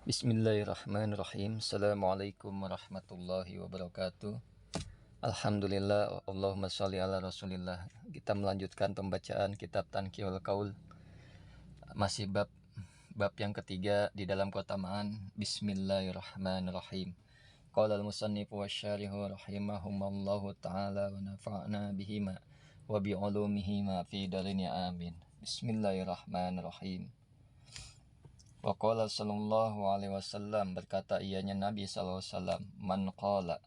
Bismillahirrahmanirrahim. Assalamualaikum warahmatullahi wabarakatuh. Alhamdulillah, Allahumma sholli ala rasulillah. Kita melanjutkan pembacaan kitab Tanqihul Qaul. Masih bab yang ketiga di dalam keutamaan Bismillahirrahmanirrahim. Qala al-musannifu wasyarihu rahimahumallahu ta'ala wa nafa'na bihima wa bi'ulumihima fi darini amin. Bismillahirrahmanirrahim. Wa qala sallallahu alaihi wasallam, berkata ianya Nabi sallallahu alaihi wasallam, man qala,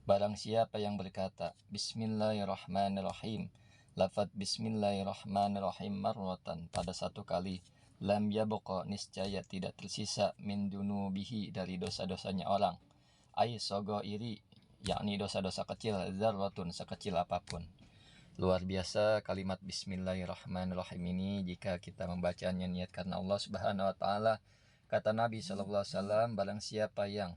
barang siapa yang berkata Bismillahirrahmanirrahim, lafaz Bismillahirrahmanirrahim marratan, pada satu kali, lam yabqa, niscaya tidak tersisa, min dunubihi, dari dosa-dosanya orang, ay sogoiri, yakni dosa-dosa kecil, zarratun, sekecil apapun. Luar biasa kalimat Bismillahirrahmanirrahim ini jika kita membacanya niat karena Allah Subhanahu wa taala. Kata Nabi sallallahu alaihi wasallam, barang siapa yang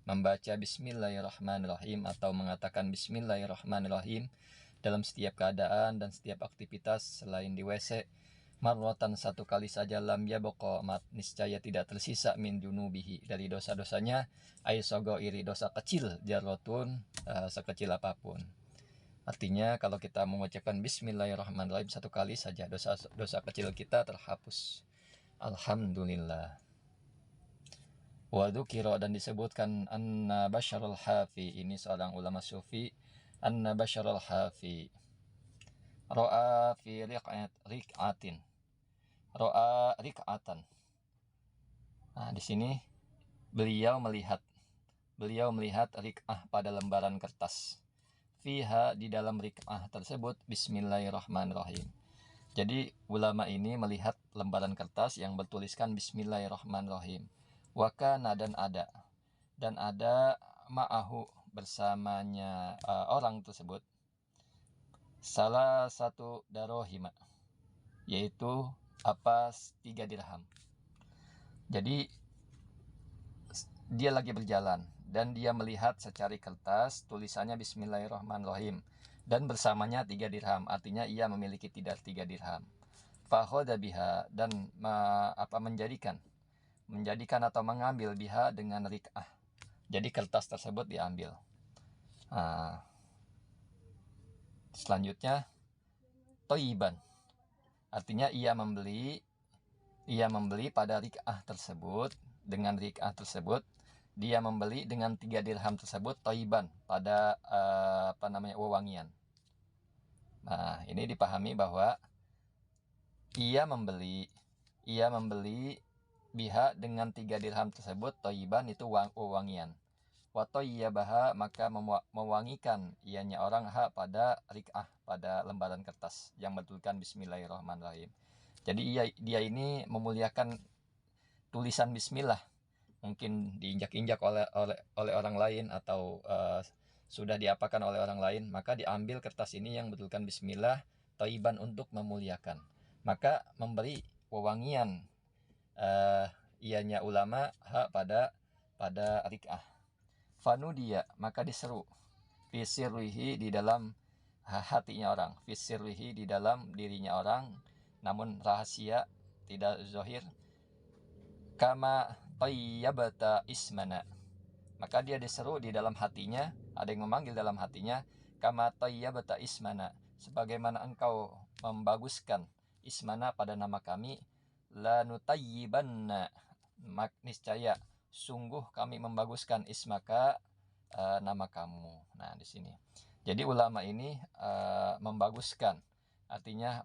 membaca Bismillahirrahmanirrahim atau mengatakan Bismillahirrahmanirrahim dalam setiap keadaan dan setiap aktivitas selain di WC, marwatan, satu kali saja, lam yabqa, niscaya tidak tersisa, min dunubihi, dari dosa-dosanya, ay sogoiri, dosa kecil, jarrotun, sekecil apapun. Artinya kalau kita mengucapkan Bismillahirrahmanirrahim satu kali saja, dosa kecil kita terhapus. Alhamdulillah. Wa dzukira, dan disebutkan, anna Basharul Hafi, ini seorang ulama sufi, anna Basharul Hafi ra'a fi rik'atin, ra'a rik'atan. Nah, di sini beliau melihat rik'ah pada lembaran kertas. Fiha, di dalam rik'ah tersebut, Bismillahirrahmanirrahim. Jadi ulama ini melihat lembaran kertas yang bertuliskan Bismillahirrahmanirrahim. Wakana, dan ada ma'ahu, bersamanya orang tersebut, salah satu darohima, yaitu 3 dirham. Jadi dia lagi berjalan dan dia melihat secari kertas tulisannya Bismillahirrahmanirrahim dan bersamanya 3 dirham, artinya ia memiliki 3 dirham. Fakhoda biha, dan menjadikan atau mengambil biha dengan rik'ah. Jadi kertas tersebut diambil. Selanjutnya toiban, artinya ia membeli pada rik'ah tersebut, dengan rik'ah tersebut dia membeli dengan 3 dirham tersebut, toiban, pada wewangian. Nah, ini dipahami bahwa ia membeli biha dengan 3 dirham tersebut, toiban itu wewangian. Wa toyyabaha, maka mewangikan ianya orang pada rik'ah, pada lembaran kertas yang bertuliskan Bismillahirrahmanirrahim. Jadi dia ini memuliakan tulisan Bismillah, mungkin diinjak-injak oleh orang lain atau sudah diapakan oleh orang lain, maka diambil kertas ini yang bertuliskan Bismillah, thayyiban, untuk memuliakan, maka memberi wewangian ianya ulama pada rik'ah. Fanudia, maka diseru, fisirrihi, di dalam hatinya orang, fisirrihi, di dalam dirinya orang, namun rahasia, tidak zahir, kama tayyabata ismana, maka dia diseru di dalam hatinya, ada yang memanggil dalam hatinya, kama tayyabata ismana, sebagaimana engkau membaguskan ismana, pada nama kami, la nutayyibanna, niscaya sungguh kami membaguskan ismaka, nama kamu. Nah, di sini jadi ulama ini membaguskan, artinya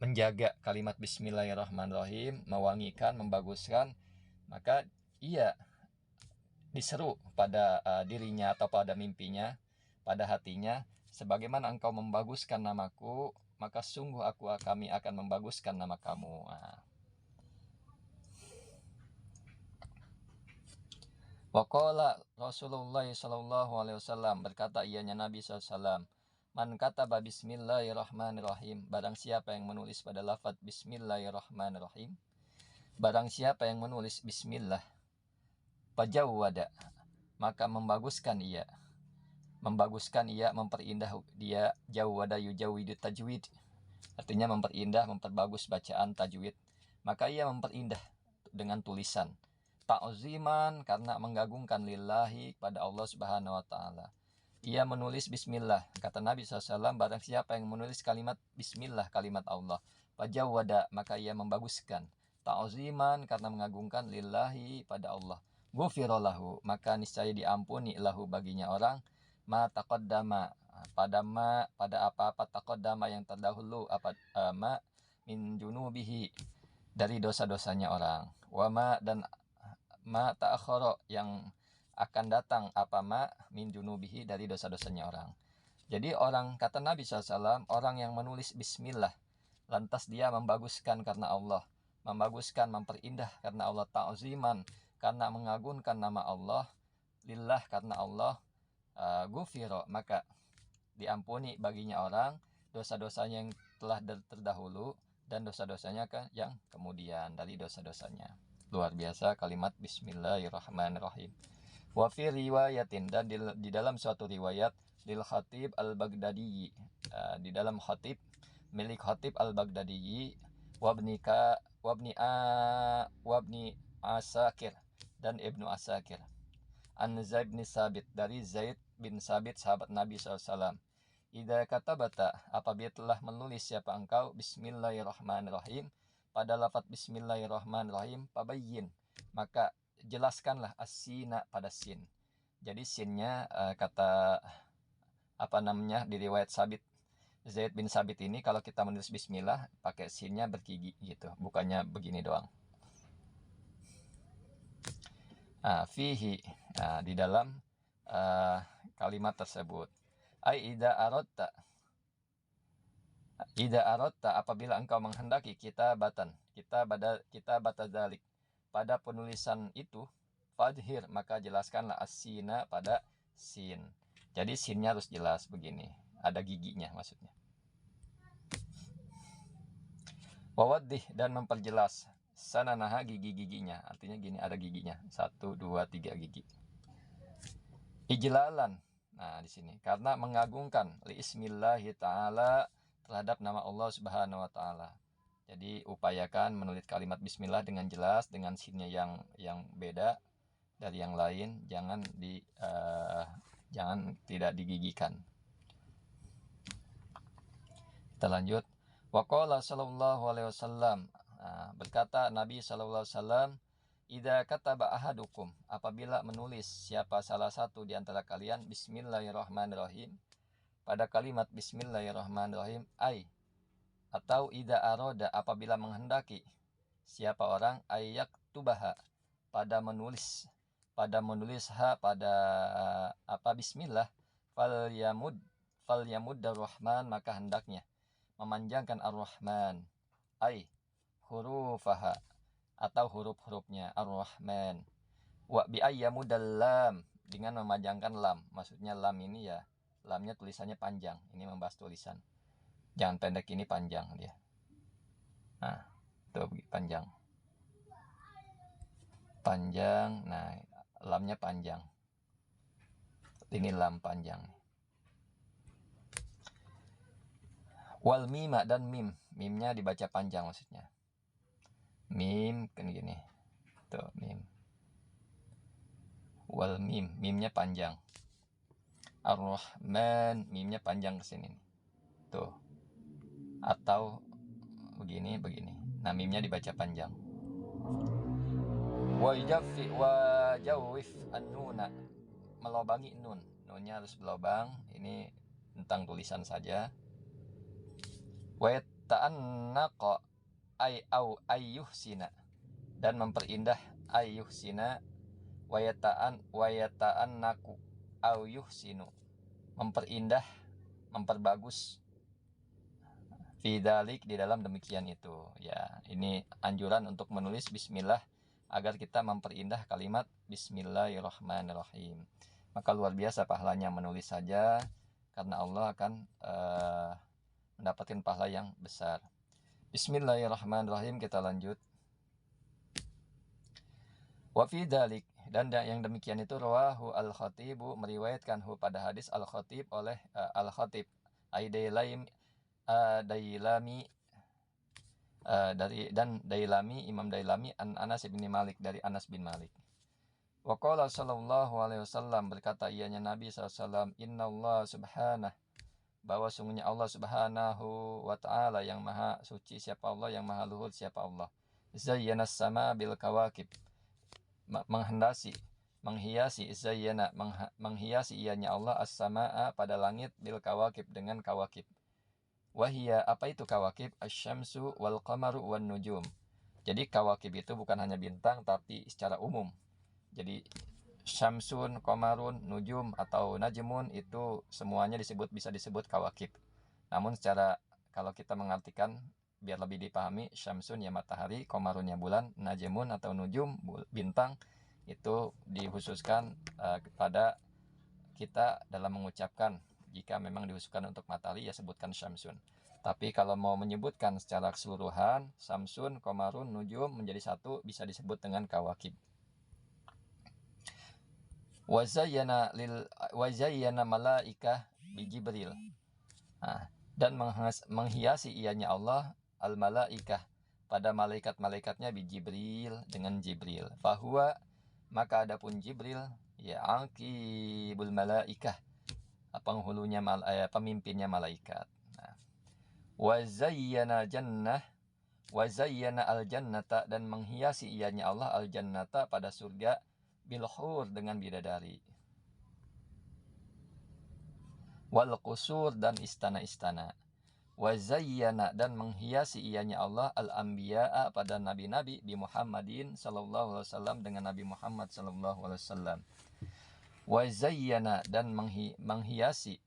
menjaga kalimat Bismillahirrahmanirrahim, mewangikan, membaguskan, maka ia diseru pada dirinya atau pada mimpinya, pada hatinya, sebagaimana engkau membaguskan namaku, maka sungguh kami akan membaguskan nama kamu. Waqala Rasulullah sallallahu alaihi wasallam, berkata ianya Nabi SAW, man kataba Bismillahirrahmanirrahim, barang siapa yang menulis pada lafaz Bismillahirrahmanirrahim, barang siapa yang menulis Bismillah, fajawwada, maka membaguskan ia, memperindah dia, jawwada yujawwidu tajwid, artinya memperindah, memperbagus bacaan tajwid, maka ia memperindah dengan tulisan. Ta'ziman karena mengagungkan lillahi pada Allah Subhanahu wa taala. Ia menulis bismillah. Kata Nabi SAW, barang siapa yang menulis kalimat bismillah, kalimat Allah, fajawwada, maka ia membaguskan. Ta'ziman karena mengagungkan lillahi pada Allah. Ghufira lahu, maka niscaya diampuni lahu baginya orang ma taqaddama, pada apa-apa taqaddama yang terdahulu, ma min junubihi, dari dosa-dosanya orang. Wa ma, dan ma ta'akhara, yang akan datang, apa ma min junubihi, dari dosa-dosanya orang. Jadi orang, kata Nabi SAW, orang yang menulis bismillah, lantas dia membaguskan karena Allah, membaguskan, memperindah karena Allah, ta'ziman karena mengagungkan nama Allah, lillah karena Allah, ghufira, maka diampuni baginya orang dosa-dosanya yang telah terdahulu dan dosa-dosanya yang kemudian dari dosa-dosanya. Luar biasa kalimat bismillahirrahmanirrahim. Wa fi riwayatin, dan di dalam suatu riwayat, lil Khatib al-Baghdadi, di dalam Khatib, milik Khatib al-Baghdadi, wabni Asakir, dan Ibnu Asakir, an Zaid bin Sabit, dari Zaid bin Sabit, sahabat Nabi SAW. Idza katabata, apabila telah menulis siapa engkau bismillahirrahmanirrahim, pada lafaz bismillahirrahmanirrahim, pabayyin, maka jelaskanlah as-sina, pada sin. Jadi sinnya, kata di riwayat Sabit, Zaid bin Sabit ini, kalau kita menulis bismillah pakai sinnya bergigi gitu, bukannya begini doang. Fihi, di dalam kalimat tersebut, ai idza aradta, apabila engkau menghendaki, kita bata dalik, pada penulisan itu, fadhir, maka jelaskanlah as-sina, pada sin. Jadi sinnya harus jelas begini, ada giginya maksudnya. Wawaddih, dan memperjelas, sananaha, gigi-giginya, artinya gini, ada giginya, 1, 2, 3 gigi. Ijlalan, nah di sini, karena mengagungkan, li ismillahi ta'ala, terhadap nama Allah Subhanahu wa taala. Jadi upayakan menulis kalimat bismillah dengan jelas, dengan sinnya yang beda dari yang lain, jangan tidak digigikan. Kita lanjut. Waqala sallallahu alaihi wasallam, berkata Nabi sallallahu alaihi wasallam, idza kataba ahadukum, apabila menulis siapa salah satu di antara kalian bismillahirrahmanirrahim, pada kalimat bismillahirrahmanirrahim, atau idza aroda, apabila menghendaki siapa orang, tubaha, pada menulis bismillah, falyamud ar-rahman, maka hendaknya memanjangkan ar-rahman, hurufaha, atau huruf-hurufnya ar-rahman, wa bi ayyamudal lam, dengan memanjangkan lam, maksudnya lam ini ya, lamnya tulisannya panjang, ini membahas tulisan, jangan pendek, ini panjang dia. Tuh panjang, nah lamnya panjang, ini lam panjang. Wal mima, dan mimnya dibaca panjang, maksudnya mim kan gini, tuh mim. Wal mimnya panjang. Ar-Rahman, mimnya panjang ke sini, tuh, atau begini. Nah mimnya dibaca panjang. Wa jawif an-nuna, melobangi nunnya harus berlobang, ini tentang tulisan saja. Wa ta'annaqa ayyuhsina, dan memperindah ayyuhsina, wa yata'annaku ayyuhsinu, memperindah, memperbagus, fidalik, di dalam demikian itu ya. Ini anjuran untuk menulis bismillah agar kita memperindah kalimat bismillahirrahmanirrahim. Maka luar biasa pahalanya menulis saja, karena Allah akan mendapatkan pahala yang besar. Bismillahirrahmanirrahim, kita lanjut. Wa fi dzalik, dan yang demikian itu, rawahu al-Khatibu, meriwayatkan pada hadis al-Khatib oleh al-Khatib Dailami Dailami, Imam Dailami an Anas bin Malik, dari Anas bin Malik. Wa qala sallallahu alaihi wasallam, berkata ianya Nabi SAW, Innallaha subhanahu, bahwa sungguhnya Allah subhanahu wa ta'ala yang maha suci siapa Allah, yang maha luhur siapa Allah, zayyana sama bil kawakib, menghiasi ianya Allah as-samaa pada langit bil kawakib dengan kawakib. Wahia, apa itu kawakib? Asyamsu wal qamaru wan nujum. Jadi kawakib itu bukan hanya bintang tapi secara umum. Jadi syamsun, qamarun, nujum atau najmun itu semuanya bisa disebut kawakib. Namun kalau kita mengartikan biar lebih dipahami, syamsun ya matahari, qamarun ya bulan, najmun atau nujum bintang, itu dikhususkan kepada kita dalam mengucapkan. Jika memang dikhususkan untuk matahari ya sebutkan syamsun. Tapi kalau mau menyebutkan secara keseluruhan, syamsun, qamarun, nujum menjadi satu, bisa disebut dengan kawakib. Wazayyana malaikah bi Jibril. Dan menghiasi ianya Allah al malaikah pada malaikat-malaikatnya bi Jibril dengan Jibril. Fahuwa, maka adapun Jibril ya aqibul malaikah, penghulunya pemimpinnya malaikat. Wazayyana al jannata, dan menghiasi ianya Allah al jannata pada surga bilhur dengan bidadari, wal qusur dan istana-istana, wazayyana dan menghiasi ianya Allah al anbiya'a pada nabi-nabi bi Muhammadin sallallahu alaihi wasallam dengan Nabi Muhammad sallallahu alaihi wasallam, wazayyana dan menghiasi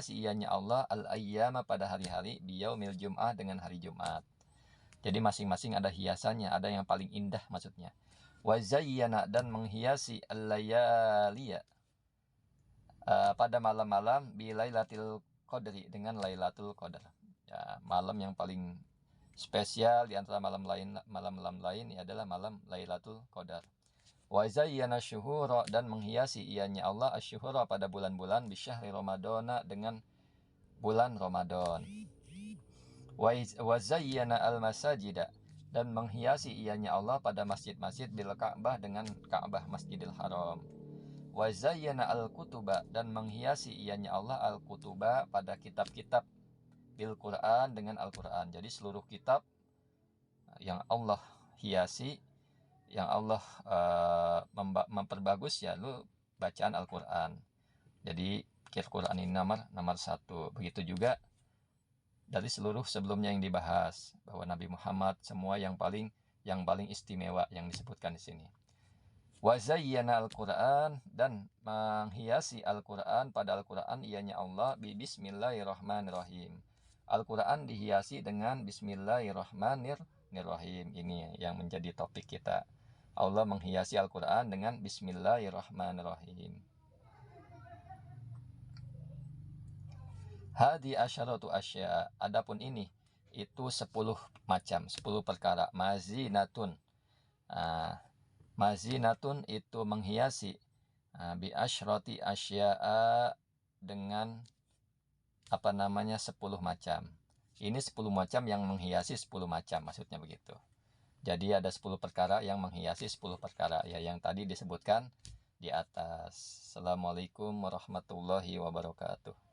ianya Allah al ayyama pada hari-hari bi yaumil jum'ah dengan hari Jumat. Jadi masing-masing ada hiasannya, ada yang paling indah maksudnya. Wazayyana dan menghiasi al-layaliya pada malam-malam bi lailatul qadri dengan lailatul qadar. Ya, malam yang paling spesial di antara malam-malam lain adalah malam lailatul qadar. Wazayyana syuhura dan menghiasi ianya Allah asyuhura pada bulan-bulan bi syahri ramadana dengan bulan Ramadan. Wazayyana al-masajida dan menghiasi ianya Allah pada masjid-masjid bil Ka'bah dengan Ka'bah Masjidil Haram. Wazayyana al-kutuba dan menghiasi ianya Allah al-kutuba pada kitab-kitab bil Quran dengan Al-Quran. Jadi seluruh kitab yang Allah hiasi, yang Allah memperbagus ya lu bacaan Al-Quran. Jadi Quran ini nomor satu. Begitu juga dari seluruh sebelumnya yang dibahas, bahwa Nabi Muhammad semua yang paling istimewa yang disebutkan di sini. Wazayyana al-Quran dan menghiasi Al-Quran pada Al-Quran ianya Allah bi bismillahirrahmanirrahim. Al-Quran dihiasi dengan bismillahirrahmanirrahim. Ini yang menjadi topik kita. Allah menghiasi Al-Quran dengan bismillahirrahmanirrahim. Hadi asyaratu asya, adapun ini itu 10 macam, 10 perkara. Mazinatun, mazinatun itu menghiasi, bi asyrati asya'a dengan 10 macam. Ini 10 macam yang menghiasi 10 macam, maksudnya begitu. Jadi ada 10 perkara yang menghiasi 10 perkara ya, yang tadi disebutkan di atas. Assalamualaikum warahmatullahi wabarakatuh.